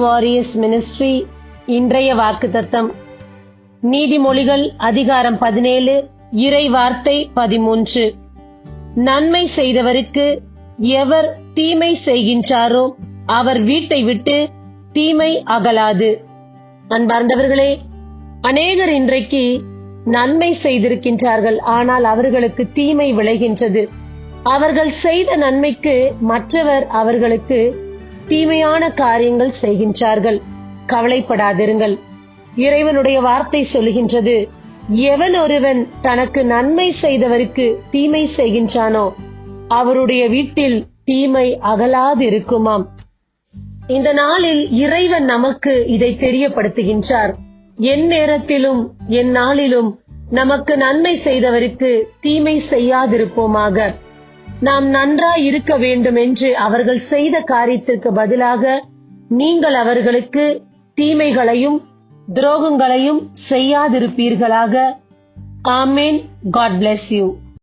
Warriors ministry. இன்றைய வாக்குத்தத்தம் நீதிமொழிகள் அதிகாரம் 17 இறை வார்த்தை 13. நன்மை செய்தவருக்கு எவர் தீமை செய்கின்றாரோ அவர் வீட்டை விட்டு தீமை அகலாது. அன்பார்ந்தவர்களே, அநேகர் இன்றைக்கு நன்மை செய்திருக்கின்றார்கள், ஆனால் அவர்களுக்கு தீமை விளைகின்றது. அவர்கள் செய்த நன்மைக்கு மற்றவர் அவர்களுக்கு தீமையான காரியங்கள் செய்கின்றார்கள். கவலைப்படாதிருங்கள். இறைவனுடைய வார்த்தை சொல்லுகின்றது, எவன் ஒருவன் தனக்கு நன்மை செய்தவருக்கு தீமை செய்கின்றானோ அவருடைய வீட்டில் தீமை அகலாது இருக்குமாம். இந்த நாளில் இறைவன் நமக்கு இதை தெரியப்படுத்துகின்றார். என் நேரத்திலும் என் நாளிலும் நமக்கு நன்மை செய்தவருக்கு தீமை செய்யாதிருப்போமாக. நாம் நன்றாய் இருக்க வேண்டும் என்று அவர்கள் செய்த காரியத்திற்கு பதிலாக நீங்கள் அவர்களுக்கு தீமைகளையும் துரோகங்களையும் செய்யாதிருப்பீர்களாக. ஆமேன். God bless you.